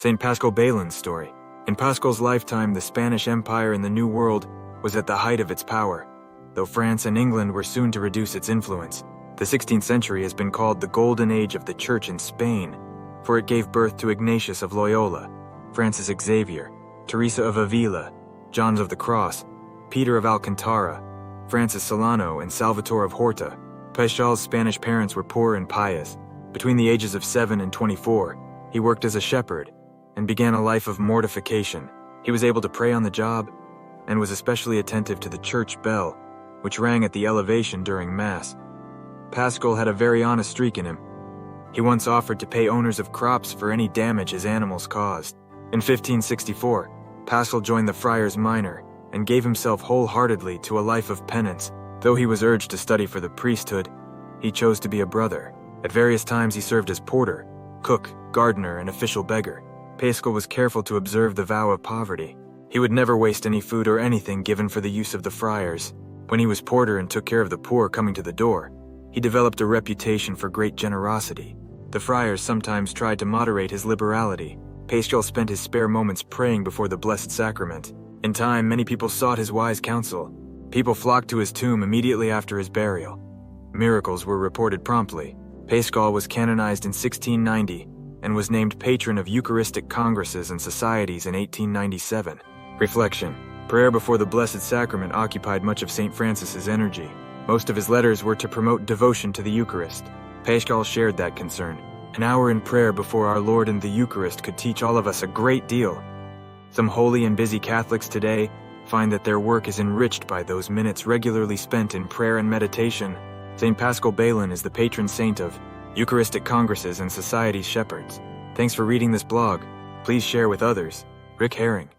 St. Paschal Baylon's story. In Paschal's lifetime, the Spanish Empire in the New World was at the height of its power. Though France and England were soon to reduce its influence, the 16th century has been called the Golden Age of the Church in Spain, for it gave birth to Ignatius of Loyola, Francis Xavier, Teresa of Avila, John of the Cross, Peter of Alcantara, Francis Solano, and Salvator of Horta. Paschal's Spanish parents were poor and pious. Between the ages of 7 and 24, he worked as a shepherd and began a life of mortification. He was able to pray on the job and was especially attentive to the church bell, which rang at the elevation during Mass. Paschal had a very honest streak in him. He once offered to pay owners of crops for any damage his animals caused. In 1564, Paschal joined the Friars Minor and gave himself wholeheartedly to a life of penance. Though he was urged to study for the priesthood, he chose to be a brother. At various times he served as porter, cook, gardener, and official beggar. Paschal was careful to observe the vow of poverty. He would never waste any food or anything given for the use of the friars. When he was porter and took care of the poor coming to the door, he developed a reputation for great generosity. The friars sometimes tried to moderate his liberality. Paschal spent his spare moments praying before the Blessed Sacrament. In time, many people sought his wise counsel. People flocked to his tomb immediately after his burial. Miracles were reported promptly. Paschal was canonized in 1690 and was named patron of Eucharistic congresses and societies in 1897. Reflection. Prayer before the Blessed Sacrament occupied much of St. Francis's energy. Most of his letters were to promote devotion to the Eucharist. Paschal shared that concern. An hour in prayer before our Lord and the Eucharist could teach all of us a great deal. Some holy and busy Catholics today find that their work is enriched by those minutes regularly spent in prayer and meditation. St. Paschal Baylon is the patron saint of Eucharistic congresses and societies shepherds. Thanks for reading this blog. Please share with others. Rick Herring.